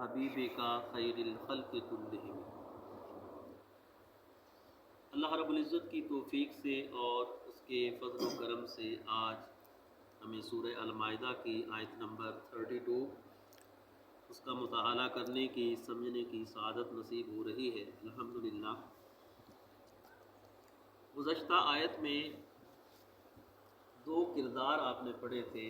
حبیبک خیر الخلق کلہم۔ اللہ رب العزت کی توفیق سے اور اس کے فضل و کرم سے آج ہمیں سورہ المائدہ کی آیت نمبر 32 اس کا مطالعہ کرنے کی، سمجھنے کی سعادت نصیب ہو رہی ہے، الحمدللہ۔ گزشتہ آیت میں دو کردار آپ نے پڑھے تھے،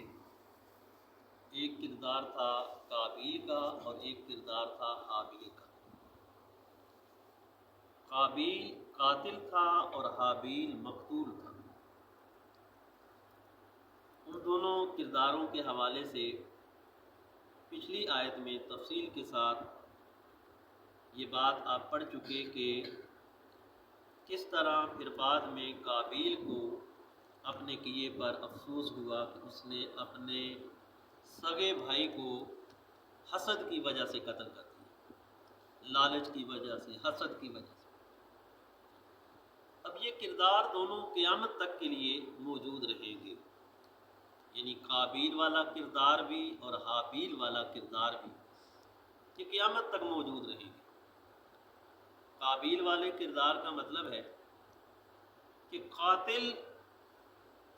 ایک کردار تھا قابیل کا اور ایک کردار تھا حابیل کا۔ قابیل قاتل تھا اور حابیل مقتول تھا۔ ان دونوں کرداروں کے حوالے سے پچھلی آیت میں تفصیل کے ساتھ یہ بات آپ پڑھ چکے کہ کس طرح پھر بعد میں قابیل کو اپنے کیے پر افسوس ہوا کہ اس نے اپنے سگے بھائی کو حسد کی وجہ سے قتل کر دیا، لالچ کی وجہ سے، حسد کی وجہ سے۔ اب یہ کردار دونوں قیامت تک کے لیے موجود رہیں گے، یعنی قابیل والا کردار بھی اور حابیل والا کردار بھی یہ قیامت تک موجود رہیں گے۔ قابیل والے کردار کا مطلب ہے کہ قاتل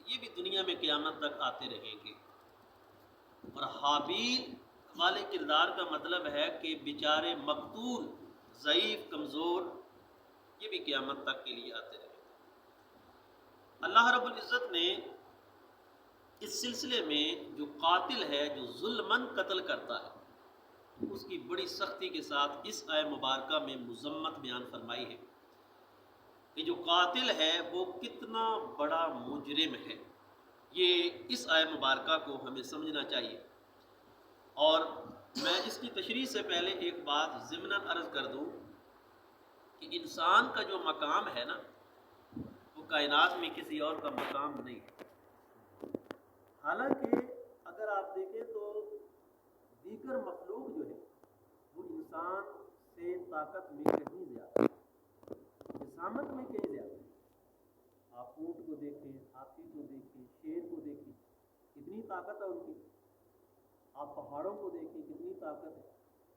یہ بھی دنیا میں قیامت تک آتے رہیں گے، اور حابیل والے کردار کا مطلب ہے کہ بیچارے مقتول، ضعیف، کمزور، یہ بھی قیامت تک کے لیے آتے رہیں گے۔ اللہ رب العزت نے اس سلسلے میں جو قاتل ہے، جو ظلماً قتل کرتا ہے، اس کی بڑی سختی کے ساتھ اس آیہ مبارکہ میں مذمت بیان فرمائی ہے کہ جو قاتل ہے وہ کتنا بڑا مجرم ہے۔ یہ اس آیہ مبارکہ کو ہمیں سمجھنا چاہیے۔ اور میں اس کی تشریح سے پہلے ایک بات ضمناً عرض کر دوں کہ انسان کا جو مقام ہے نا، وہ کائنات میں کسی اور کا مقام نہیں ہے۔ حالانکہ اگر آپ دیکھیں تو دیگر مخلوق جو ہے وہ انسان سے طاقت میں کہیں زیادہ ہے، جسامت میں کہیں زیادہ ہے۔ آپ اونٹ کو دیکھیں، ہاتھی کو دیکھیں، شیر کو دیکھیں، کتنی طاقت ہے ان کی۔ آپ پہاڑوں کو دیکھیں، کتنی طاقت ہے۔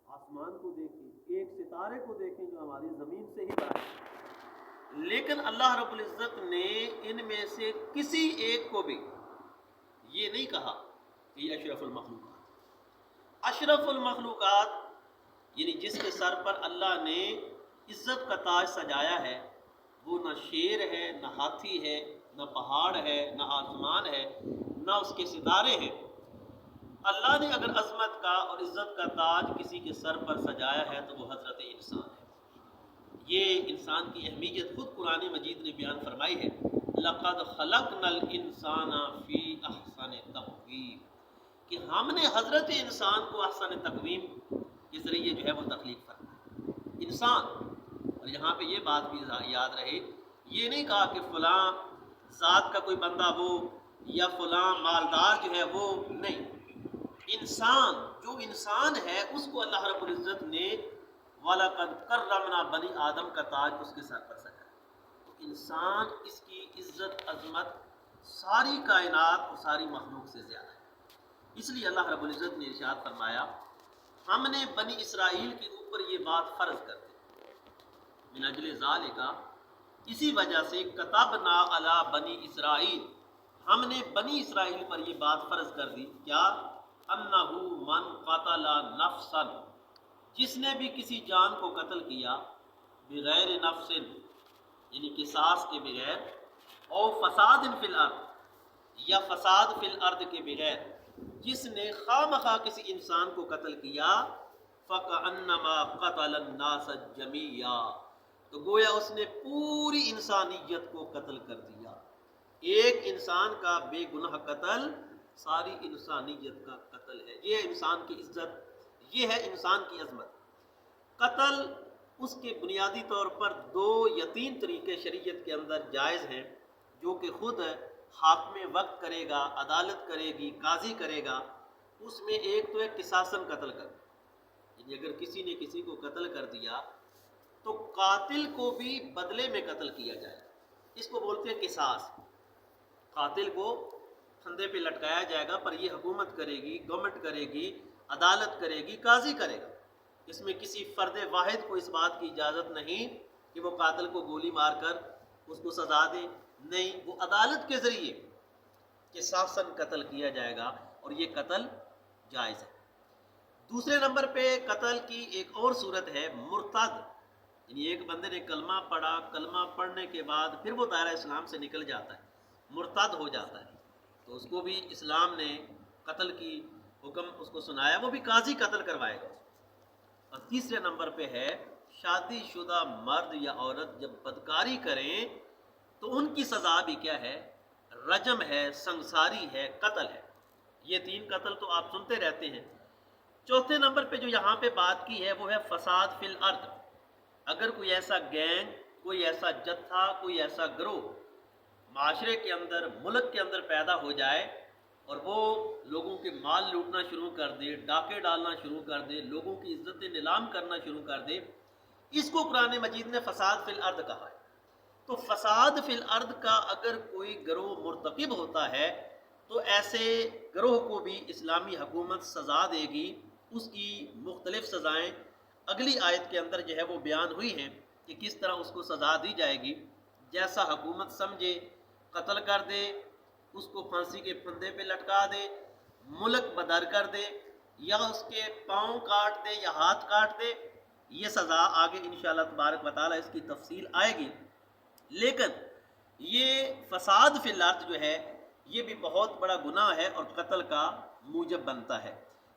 آسمان کو دیکھیں، ایک ستارے کو دیکھیں جو ہماری زمین سے ہی بڑا ہے۔ لیکن اللہ رب العزت نے ان میں سے کسی ایک کو بھی یہ نہیں کہا کہ یہ اشرف المخلوقات۔ اشرف المخلوقات یعنی جس کے سر پر اللہ نے عزت کا تاج سجایا ہے، وہ نہ شیر ہے، نہ ہاتھی ہے، نہ پہاڑ ہے، نہ آسمان ہے، نہ اس کے ستارے ہیں۔ اللہ نے اگر عظمت کا اور عزت کا تاج کسی کے سر پر سجایا ہے تو وہ حضرت انسان ہے۔ یہ انسان کی اہمیت خود قرآن مجید نے بیان فرمائی ہے، لَقَدْ خَلَقْنَا الْإِنسَانَ فِي أَحْسَنِ تَقْوِيمٍ، کہ ہم نے حضرت انسان کو احسن تقویم کے ذریعے جو ہے وہ تخلیق فرمایا انسان۔ اور یہاں پہ یہ بات بھی یاد رہے، یہ نہیں کہا کہ فلاں ذات کا کوئی بندہ وہ یا فلاں مالدار جو ہے وہ، نہیں، انسان جو انسان ہے اس کو اللہ رب العزت نے وَلَقَدْ كَرَّمْنَا بنی آدم کا تاج اس کے سر پر سجایا۔ تو انسان، اس کی عزت عظمت ساری کائنات اور ساری مخلوق سے زیادہ ہے۔ اس لیے اللہ رب العزت نے ارشاد فرمایا، ہم نے بنی اسرائیل کے اوپر یہ بات فرض کر دی، من اجل ذالک، اسی وجہ سے کتبنا علی بنی اسرائیل، ہم نے بنی اسرائیل پر یہ بات فرض کر دی، کیا؟ انہ من قتل نفسا، جس نے بھی کسی جان کو قتل کیا، بغیر نفس یعنی قصاص کے بغیر، او فساد فی الارض یا فساد فی الارض کے بغیر، جس نے خواہ مخواہ کسی انسان کو قتل کیا، فکأنما قتل الناس جمیعا، تو گویا اس نے پوری انسانیت کو قتل کر دیا۔ ایک انسان کا بے گناہ قتل ساری انسانیت کا قتل ہے۔ یہ انسان کی عزت، یہ ہے انسان کی عظمت۔ قتل اس کے بنیادی طور پر دو یا تین طریقے شریعت کے اندر جائز ہیں، جو کہ خود حاکم وقت کرے گا، عدالت کرے گی، قاضی کرے گا۔ اس میں ایک تو ہے قصاصاً قتل کرنا، یعنی اگر کسی نے کسی کو قتل کر دیا تو قاتل کو بھی بدلے میں قتل کیا جائے، اس کو بولتے ہیں قصاص۔ قاتل کو پھندے پہ لٹکایا جائے گا، پر یہ حکومت کرے گی، گورنمنٹ کرے گی، عدالت کرے گی، قاضی کرے گا۔ اس میں کسی فرد واحد کو اس بات کی اجازت نہیں کہ وہ قاتل کو گولی مار کر اس کو سزا دے، نہیں، وہ عدالت کے ذریعے قصاصاً قتل کیا جائے گا، اور یہ قتل جائز ہے۔ دوسرے نمبر پہ قتل کی ایک اور صورت ہے مرتد، یعنی ایک بندے نے کلمہ پڑھا، کلمہ پڑھنے کے بعد پھر وہ دائرہ اسلام سے نکل جاتا ہے، مرتد ہو جاتا ہے، تو اس کو بھی اسلام نے قتل کی حکم اس کو سنایا، وہ بھی قاضی قتل کروائے گا۔ اور تیسرے نمبر پہ ہے شادی شدہ مرد یا عورت جب بدکاری کریں تو ان کی سزا بھی کیا ہے؟ رجم ہے، سنگساری ہے، قتل ہے۔ یہ تین قتل تو آپ سنتے رہتے ہیں۔ چوتھے نمبر پہ جو یہاں پہ بات کی ہے وہ ہے فساد فی الارض۔ اگر کوئی ایسا گینگ، کوئی ایسا جتھا، کوئی ایسا گروہ معاشرے کے اندر، ملک کے اندر پیدا ہو جائے اور وہ لوگوں کے مال لوٹنا شروع کر دے، ڈاکے ڈالنا شروع کر دے، لوگوں کی عزت نیلام کرنا شروع کر دے، اس کو قرآن مجید نے فساد فی الارض کہا ہے۔ تو فساد فی الارض کا اگر کوئی گروہ مرتکب ہوتا ہے تو ایسے گروہ کو بھی اسلامی حکومت سزا دے گی۔ اس کی مختلف سزائیں اگلی آیت کے اندر جو ہے وہ بیان ہوئی ہیں کہ کس طرح اس کو سزا دی جائے گی۔ جیسا حکومت سمجھے قتل کر دے، اس کو پھانسی کے پھندے پہ لٹکا دے، ملک بدر کر دے، یا اس کے پاؤں کاٹ دے یا ہاتھ کاٹ دے، یہ سزا آگے انشاءاللہ تبارک و تعالیٰ اس کی تفصیل آئے گی۔ لیکن یہ فساد فی الارض جو ہے یہ بھی بہت بڑا گناہ ہے اور قتل کا موجب بنتا ہے۔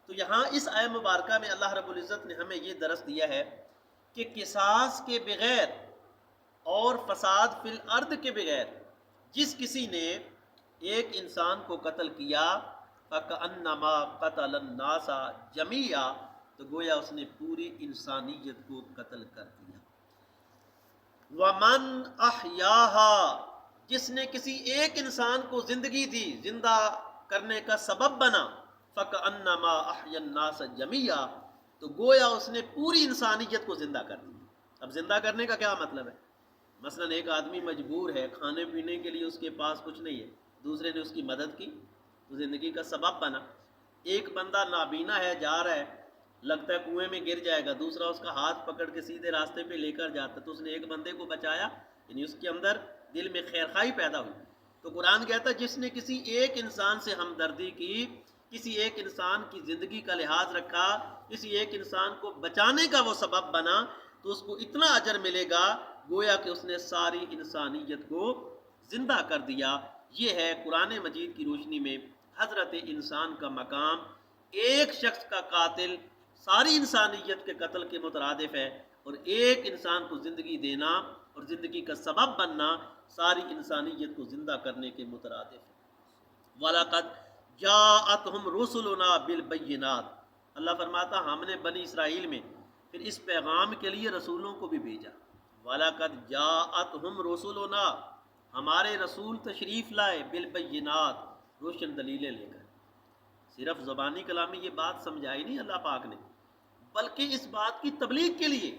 تو یہاں اس آیہ مبارکہ میں اللہ رب العزت نے ہمیں یہ درس دیا ہے کہ قصاص کے بغیر اور فساد فی الارض کے بغیر جس کسی نے ایک انسان کو قتل کیا فَكَأَنَّمَا قَتَلَ النَّاسَ جَمِيعًا، تو گویا اس نے پوری انسانیت کو قتل کر دیا۔ وَمَنْ أَحْيَاهَا، جس نے کسی ایک انسان کو زندگی دی، زندہ کرنے کا سبب بنا، فَكَأَنَّمَا أَحْيَا النَّاسَ جَمِيعًا، تو گویا اس نے پوری انسانیت کو زندہ کر دیا۔ اب زندہ کرنے کا کیا مطلب ہے؟ مثلا ایک آدمی مجبور ہے، کھانے پینے کے لیے اس کے پاس کچھ نہیں ہے، دوسرے نے اس کی مدد کی تو زندگی کا سبب بنا۔ ایک بندہ نابینا ہے، جا رہا ہے، لگتا ہے کنویں میں گر جائے گا، دوسرا اس کا ہاتھ پکڑ کے سیدھے راستے پہ لے کر جاتا، تو اس نے ایک بندے کو بچایا، یعنی اس کے اندر دل میں خیرخواہی پیدا ہوئی۔ تو قرآن کہتا ہے جس نے کسی ایک انسان سے ہمدردی کی، کسی ایک انسان کی زندگی کا لحاظ رکھا، کسی ایک انسان کو بچانے کا وہ سبب بنا، تو اس کو اتنا اجر ملے گا گویا کہ اس نے ساری انسانیت کو زندہ کر دیا۔ یہ ہے قرآن مجید کی روشنی میں حضرت انسان کا مقام۔ ایک شخص کا قاتل ساری انسانیت کے قتل کے مترادف ہے، اور ایک انسان کو زندگی دینا اور زندگی کا سبب بننا ساری انسانیت کو زندہ کرنے کے مترادف ہے۔ وَلَقَدْ جَاءَتْهُمْ رُسُلُنَا بِالْبَيِّنَاتِ، اللہ فرماتا ہم نے بنی اسرائیل میں پھر اس پیغام کے لیے رسولوں کو بھی بھیجا۔ وَلَقَدْ جَاءَتْهُمْ رُسُلُنَا، ہمارے رسول تشریف لائے، بالبینات، روشن دلیلیں لے کر۔ صرف زبانی کلامی یہ بات سمجھائی نہیں اللہ پاک نے، بلکہ اس بات کی تبلیغ کے لیے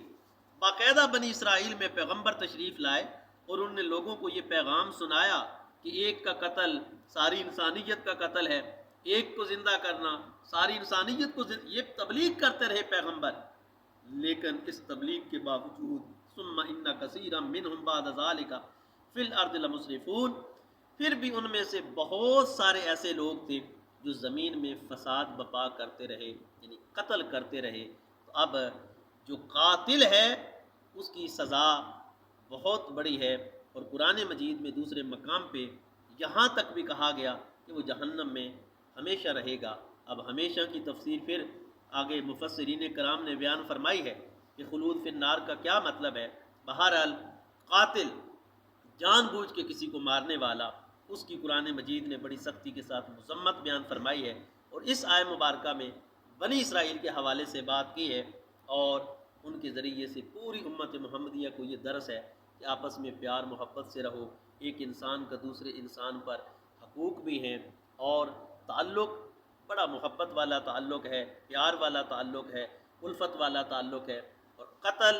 باقاعدہ بنی اسرائیل میں پیغمبر تشریف لائے اور انہوں نے لوگوں کو یہ پیغام سنایا کہ ایک کا قتل ساری انسانیت کا قتل ہے، ایک کو زندہ کرنا ساری انسانیت کو یہ تبلیغ کرتے رہے پیغمبر۔ لیکن اس تبلیغ کے باوجود ثم ان کثیرا منہم بعد ذلک فی الارض لمسرفون، پھر بھی ان میں سے بہت سارے ایسے لوگ تھے جو زمین میں فساد بپا کرتے رہے، یعنی قتل کرتے رہے۔ تو اب جو قاتل ہے اس کی سزا بہت بڑی ہے، اور قرآن مجید میں دوسرے مقام پہ یہاں تک بھی کہا گیا کہ وہ جہنم میں ہمیشہ رہے گا۔ اب ہمیشہ کی تفسیر پھر آگے مفسرین کرام نے بیان فرمائی ہے کہ خلود فی النار کا کیا مطلب ہے۔ بہرحال قاتل، جان بوجھ کے کسی کو مارنے والا، اس کی قرآن مجید نے بڑی سختی کے ساتھ مذمت بیان فرمائی ہے، اور اس آیہ مبارکہ میں بنی اسرائیل کے حوالے سے بات کی ہے، اور ان کے ذریعے سے پوری امت محمدیہ کو یہ درس ہے کہ آپس میں پیار محبت سے رہو۔ ایک انسان کا دوسرے انسان پر حقوق بھی ہیں، اور تعلق بڑا محبت والا تعلق ہے، پیار والا تعلق ہے، الفت والا تعلق ہے۔ اور قتل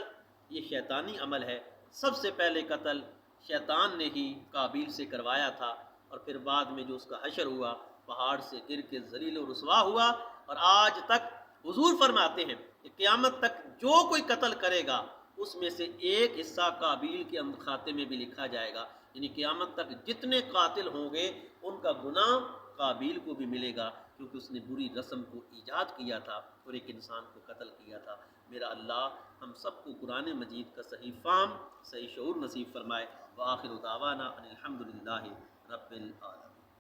یہ شیطانی عمل ہے۔ سب سے پہلے قتل شیطان نے ہی قابیل سے کروایا تھا، اور پھر بعد میں جو اس کا حشر ہوا، پہاڑ سے گر کے ذلیل و رسوا ہوا، اور آج تک حضور فرماتے ہیں کہ قیامت تک جو کوئی قتل کرے گا اس میں سے ایک حصہ قابیل کے کھاتے میں بھی لکھا جائے گا، یعنی قیامت تک جتنے قاتل ہوں گے ان کا گناہ قابیل کو بھی ملے گا، کیونکہ اس نے بری رسم کو ایجاد کیا تھا اور ایک انسان کو قتل کیا تھا۔ میرا اللہ ہم سب کو قرآن مجید کا صحیح فہم، صحیح شعور نصیب فرمائے۔ وآخر دعوانا ان الحمد للہ رب العالمین۔